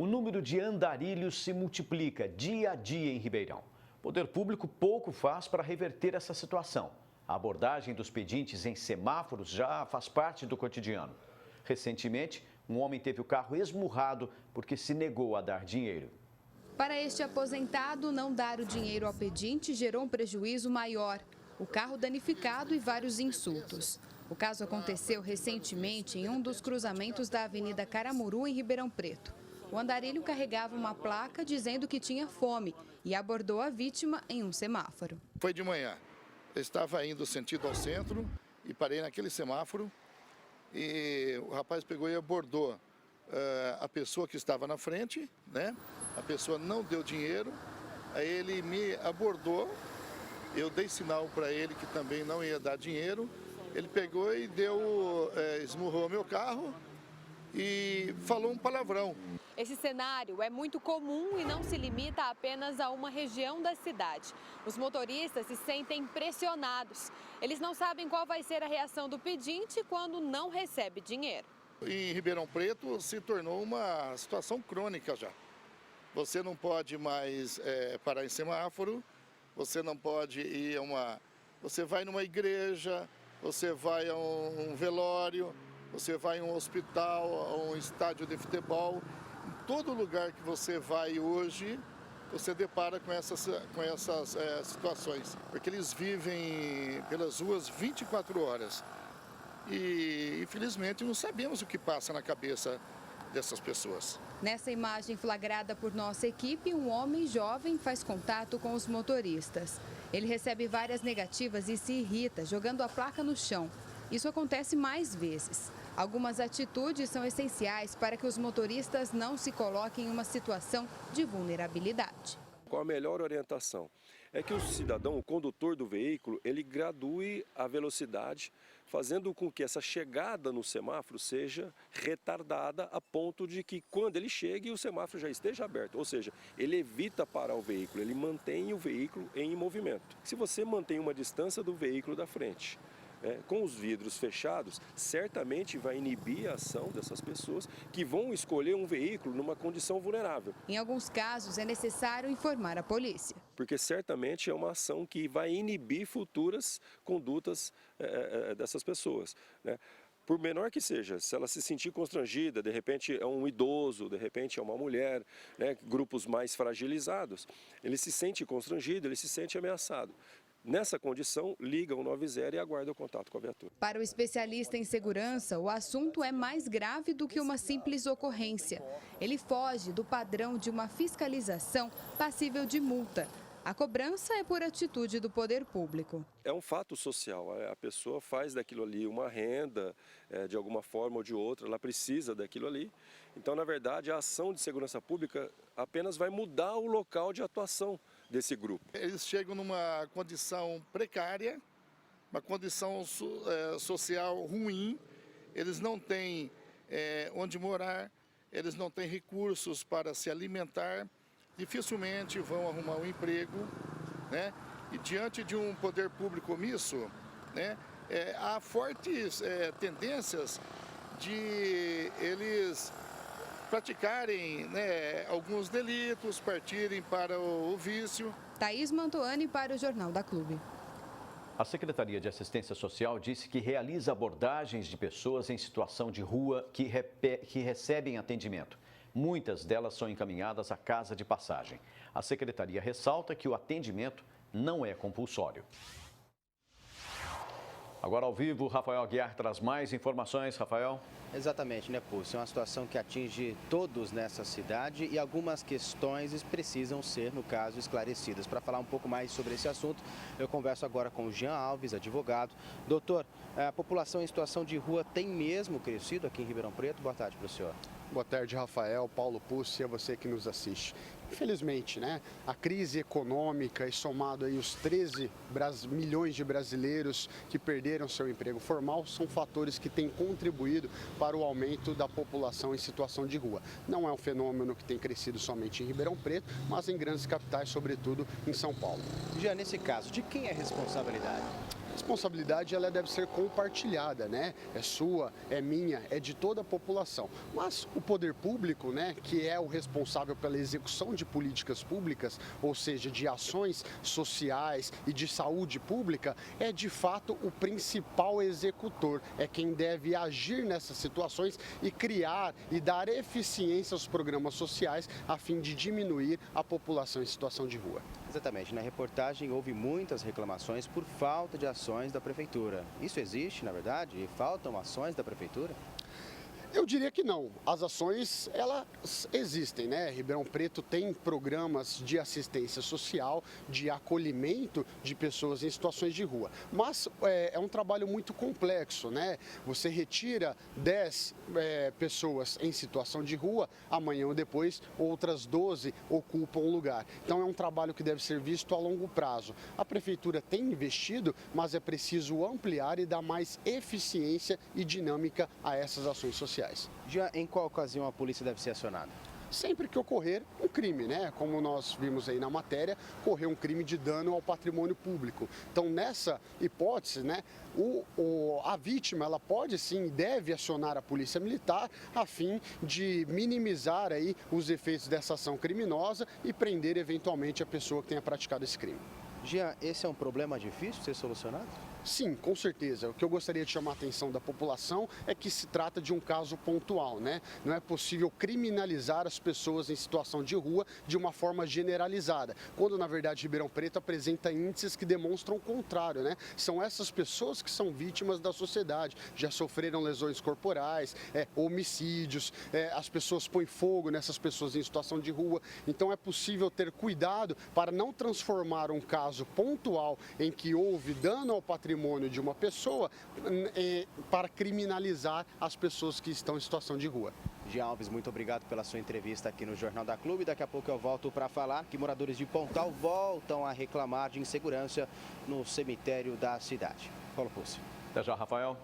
O número de andarilhos se multiplica dia a dia em Ribeirão. O poder público pouco faz para reverter essa situação. A abordagem dos pedintes em semáforos já faz parte do cotidiano. Recentemente, um homem teve o carro esmurrado porque se negou a dar dinheiro. Para este aposentado, não dar o dinheiro ao pedinte gerou um prejuízo maior. O carro danificado e vários insultos. O caso aconteceu recentemente em um dos cruzamentos da Avenida Caramuru, em Ribeirão Preto. O andarilho carregava uma placa dizendo que tinha fome e abordou a vítima em um semáforo. Foi de manhã. Eu estava indo sentido ao centro e parei naquele semáforo e o rapaz pegou e abordou a pessoa que estava na frente, né? A pessoa não deu dinheiro, aí ele me abordou, eu dei sinal para ele que também não ia dar dinheiro, ele pegou e esmurrou meu carro e falou um palavrão. Esse cenário é muito comum e não se limita apenas a uma região da cidade. Os motoristas se sentem pressionados. Eles não sabem qual vai ser a reação do pedinte quando não recebe dinheiro. Em Ribeirão Preto se tornou uma situação crônica já. Você não pode mais parar em semáforo, você não pode ir Você vai numa igreja, você vai a um velório, você vai a um hospital, a um estádio de futebol. Em todo lugar que você vai hoje, você depara com essas situações. Porque eles vivem pelas ruas 24 horas. E, infelizmente, não sabemos o que passa na cabeça dessas pessoas. Nessa imagem flagrada por nossa equipe, um homem jovem faz contato com os motoristas. Ele recebe várias negativas e se irrita, jogando a placa no chão. Isso acontece mais vezes. Algumas atitudes são essenciais para que os motoristas não se coloquem em uma situação de vulnerabilidade. Qual a melhor orientação? É que o cidadão, o condutor do veículo, ele gradue a velocidade, fazendo com que essa chegada no semáforo seja retardada a ponto de que quando ele chegue o semáforo já esteja aberto. Ou seja, ele evita parar o veículo, ele mantém o veículo em movimento. Se você mantém uma distância do veículo da frente, com os vidros fechados, certamente vai inibir a ação dessas pessoas que vão escolher um veículo numa condição vulnerável. Em alguns casos, é necessário informar a polícia. Porque certamente é uma ação que vai inibir futuras condutas dessas pessoas, né? Por menor que seja, se ela se sentir constrangida, de repente é um idoso, de repente é uma mulher, né? Grupos mais fragilizados, ele se sente constrangido, ele se sente ameaçado. Nessa condição, liga o 90 e aguarda o contato com a viatura. Para o especialista em segurança, o assunto é mais grave do que uma simples ocorrência. Ele foge do padrão de uma fiscalização passível de multa. A cobrança é por atitude do poder público. É um fato social, a pessoa faz daquilo ali uma renda, de alguma forma ou de outra, ela precisa daquilo ali. Então, na verdade, a ação de segurança pública apenas vai mudar o local de atuação desse grupo. Eles chegam numa condição precária, uma condição social ruim, eles não têm onde morar, eles não têm recursos para se alimentar, dificilmente vão arrumar um emprego, né? E diante de um poder público omisso, né, há fortes tendências de eles praticarem, né, alguns delitos, partirem para o vício. Thaís Mantoani para o Jornal da Clube. A Secretaria de Assistência Social disse que realiza abordagens de pessoas em situação de rua que recebem atendimento. Muitas delas são encaminhadas à casa de passagem. A Secretaria ressalta que o atendimento não é compulsório. Agora ao vivo, Rafael Aguiar traz mais informações. Rafael. Exatamente, né, Pulso? É uma situação que atinge todos nessa cidade e algumas questões precisam ser, no caso, esclarecidas. Para falar um pouco mais sobre esse assunto, eu converso agora com o Jean Alves, advogado. Doutor, a população em situação de rua tem mesmo crescido aqui em Ribeirão Preto? Boa tarde para o senhor. Boa tarde, Rafael, Paulo Pucci e a você que nos assiste. Infelizmente, né, a crise econômica e somado aí os 13 milhões de brasileiros que perderam seu emprego formal são fatores que têm contribuído para o aumento da população em situação de rua. Não é um fenômeno que tem crescido somente em Ribeirão Preto, mas em grandes capitais, sobretudo em São Paulo. Já nesse caso, de quem é a responsabilidade? A responsabilidade ela deve ser compartilhada, né? É sua, é minha, é de toda a população. Mas o poder público, né, que é o responsável pela execução de políticas públicas, ou seja, de ações sociais e de saúde pública, é de fato o principal executor, é quem deve agir nessas situações e criar e dar eficiência aos programas sociais a fim de diminuir a população em situação de rua. Exatamente. Na reportagem houve muitas reclamações por falta de ações da Prefeitura. Isso existe, na verdade? E faltam ações da Prefeitura? Eu diria que não. As ações, elas existem, né? Ribeirão Preto tem programas de assistência social, de acolhimento de pessoas em situações de rua. Mas é um trabalho muito complexo, né? Você retira 10 pessoas em situação de rua, amanhã ou depois outras 12 ocupam o lugar. Então é um trabalho que deve ser visto a longo prazo. A Prefeitura tem investido, mas é preciso ampliar e dar mais eficiência e dinâmica a essas ações sociais. Já em qual ocasião a polícia deve ser acionada? Sempre que ocorrer um crime, né? Como nós vimos aí na matéria, ocorreu um crime de dano ao patrimônio público. Então, nessa hipótese, né, a vítima ela pode sim, deve acionar a polícia militar a fim de minimizar aí os efeitos dessa ação criminosa e prender eventualmente a pessoa que tenha praticado esse crime. Jean, esse é um problema difícil de ser solucionado? Sim, com certeza. O que eu gostaria de chamar a atenção da população é que se trata de um caso pontual, né? Não é possível criminalizar as pessoas em situação de rua de uma forma generalizada, quando na verdade Ribeirão Preto apresenta índices que demonstram o contrário, né? São essas pessoas que são vítimas da sociedade, já sofreram lesões corporais, homicídios, as pessoas põem fogo nessas pessoas em situação de rua. Então é possível ter cuidado para não transformar um caso pontual em que houve dano ao patrimônio de uma pessoa para criminalizar as pessoas que estão em situação de rua. Jean Alves, muito obrigado pela sua entrevista aqui no Jornal da Clube. Daqui a pouco eu volto para falar que moradores de Pontal voltam a reclamar de insegurança no cemitério da cidade. Paulo Pucci. Até já, Rafael.